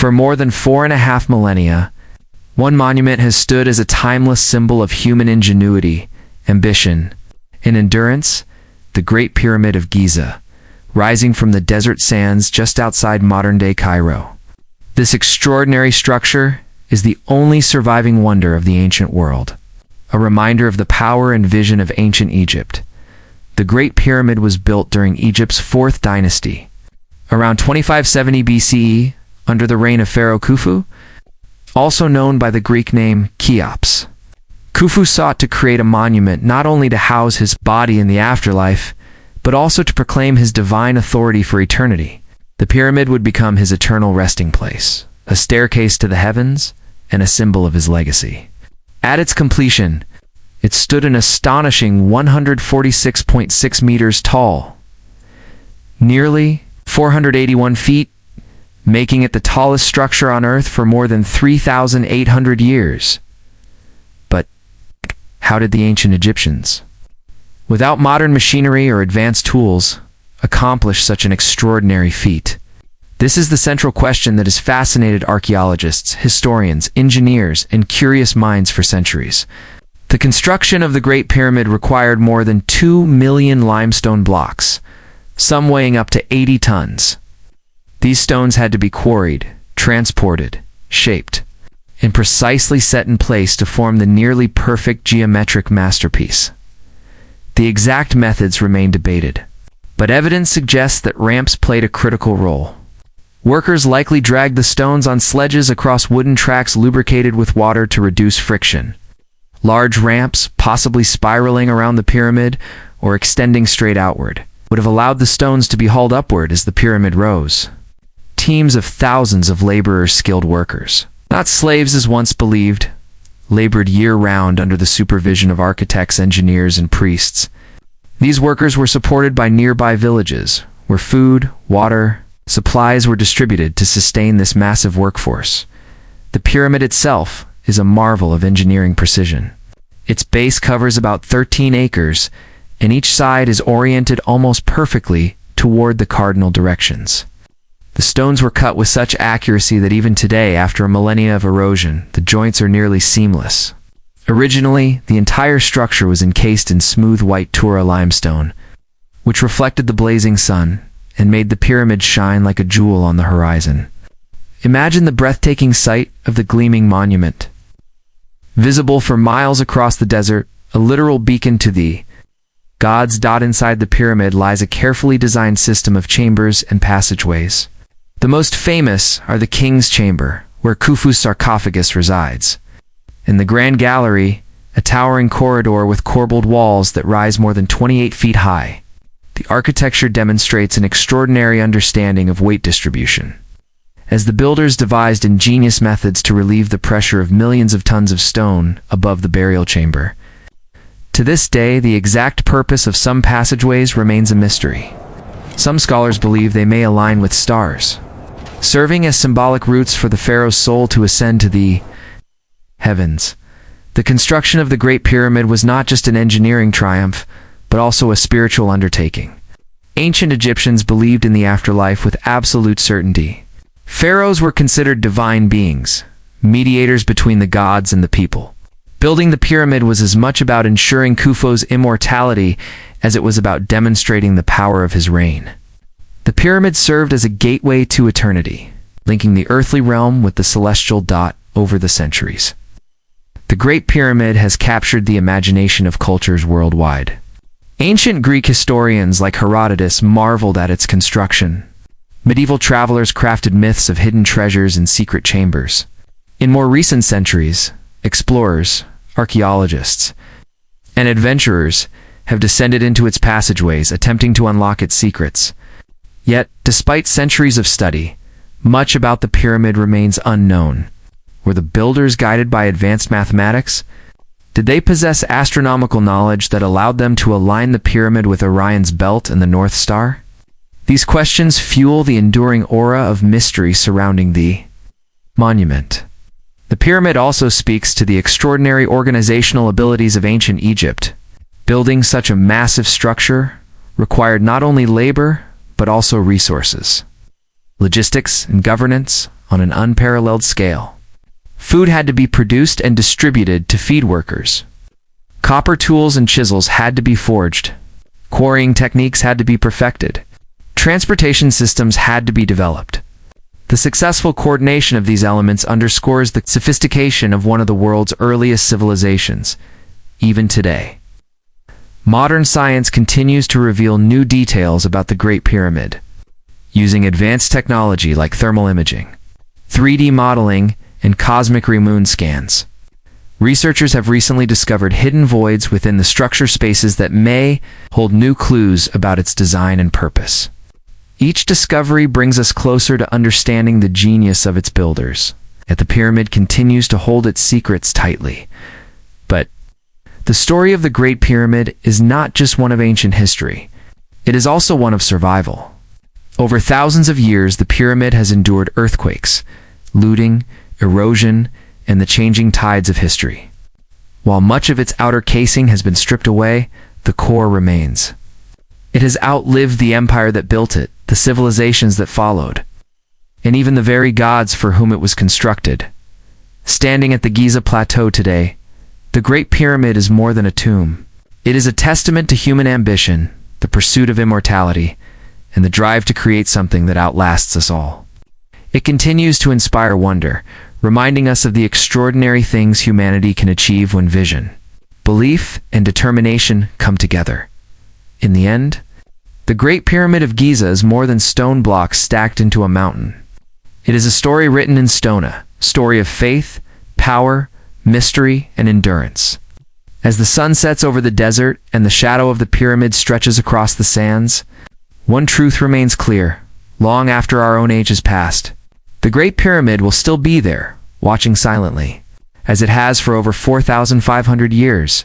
For more than 4.5 millennia, one monument has stood as a timeless symbol of human ingenuity, ambition, and endurance, the Great Pyramid of Giza, rising from the desert sands just outside modern-day Cairo. This extraordinary structure is the only surviving wonder of the ancient world, a reminder of the power and vision of ancient Egypt. The Great Pyramid was built during Egypt's 4th dynasty, around 2570 BCE, under the reign of Pharaoh Khufu, also known by the Greek name Cheops. Khufu sought to create a monument not only to house his body in the afterlife, but also to proclaim his divine authority for eternity. The pyramid would become his eternal resting place, a staircase to the heavens, and a symbol of his legacy. At its completion, it stood an astonishing 146.6 meters tall, nearly 481 feet, making it the tallest structure on Earth for more than 3,800 years. But how did the ancient Egyptians, without modern machinery or advanced tools, accomplish such an extraordinary feat? This is the central question that has fascinated archaeologists, historians, engineers, and curious minds for centuries. The construction of the Great Pyramid required more than 2 million limestone blocks, some weighing up to 80 tons. These stones had to be quarried, transported, shaped, and precisely set in place to form the nearly perfect geometric masterpiece. The exact methods remain debated, but evidence suggests that ramps played a critical role. Workers likely dragged the stones on sledges across wooden tracks lubricated with water to reduce friction. Large ramps, possibly spiraling around the pyramid or extending straight outward, would have allowed the stones to be hauled upward as the pyramid rose. Teams of thousands of laborers, skilled workers, not slaves as once believed, labored year-round under the supervision of architects, engineers, and priests. These workers were supported by nearby villages, where food, water, supplies were distributed to sustain this massive workforce. The pyramid itself is a marvel of engineering precision. Its base covers about 13 acres, and each side is oriented almost perfectly toward the cardinal directions. The stones were cut with such accuracy that even today, after a millennia of erosion, the joints are nearly seamless. Originally, the entire structure was encased in smooth white Tura limestone, which reflected the blazing sun and made the pyramid shine like a jewel on the horizon. Imagine the breathtaking sight of the gleaming monument. Visible for miles across the desert, a literal beacon to the gods. Inside the pyramid lies a carefully designed system of chambers and passageways. The most famous are the King's Chamber, where Khufu's sarcophagus resides, and the Grand Gallery, a towering corridor with corbelled walls that rise more than 28 feet high. The architecture demonstrates an extraordinary understanding of weight distribution, as the builders devised ingenious methods to relieve the pressure of millions of tons of stone above the burial chamber. To this day, the exact purpose of some passageways remains a mystery. Some scholars believe they may align with stars, serving as symbolic routes for the pharaoh's soul to ascend to the heavens. The construction of the Great Pyramid was not just an engineering triumph, but also a spiritual undertaking. Ancient Egyptians believed in the afterlife with absolute certainty. Pharaohs were considered divine beings, mediators between the gods and the people. Building the pyramid was as much about ensuring Khufu's immortality as it was about demonstrating the power of his reign. The pyramid served as a gateway to eternity, linking the earthly realm with the celestial over the centuries. The Great Pyramid has captured the imagination of cultures worldwide. Ancient Greek historians like Herodotus marveled at its construction. Medieval travelers crafted myths of hidden treasures and secret chambers. In more recent centuries, explorers, archaeologists, and adventurers have descended into its passageways, attempting to unlock its secrets. Yet, despite centuries of study, much about the pyramid remains unknown. Were the builders guided by advanced mathematics? Did they possess astronomical knowledge that allowed them to align the pyramid with Orion's belt and the North Star? These questions fuel the enduring aura of mystery surrounding the monument. The pyramid also speaks to the extraordinary organizational abilities of ancient Egypt. Building such a massive structure required not only labor, but also resources. Logistics and governance, on an unparalleled scale. Food had to be produced and distributed to feed workers. Copper tools and chisels had to be forged. Quarrying techniques had to be perfected. Transportation systems had to be developed. The successful coordination of these elements underscores the sophistication of one of the world's earliest civilizations, even today. Modern science continues to reveal new details about the Great Pyramid. Using advanced technology like thermal imaging, 3D modeling, and cosmic ray moon scans, researchers have recently discovered hidden voids within the structure spaces that may hold new clues about its design and purpose. Each discovery brings us closer to understanding the genius of its builders, yet the pyramid continues to hold its secrets tightly. But the story of the Great Pyramid is not just one of ancient history. It is also one of survival. Over thousands of years, the pyramid has endured earthquakes, looting, erosion, and the changing tides of history. While much of its outer casing has been stripped away, the core remains. It has outlived the empire that built it, the civilizations that followed, and even the very gods for whom it was constructed. Standing at the Giza Plateau today, the Great Pyramid is more than a tomb. It is a testament to human ambition, the pursuit of immortality, and the drive to create something that outlasts us all. It continues to inspire wonder, reminding us of the extraordinary things humanity can achieve when vision, belief, and determination come together. In the end, the Great Pyramid of Giza is more than stone blocks stacked into a mountain. It is a story written in stone, a story of faith, power, mystery, and endurance. As the sun sets over the desert and the shadow of the pyramid stretches across the sands, one truth remains clear: long after our own age has passed, the Great Pyramid will still be there, watching silently, as it has for over 4,500 years.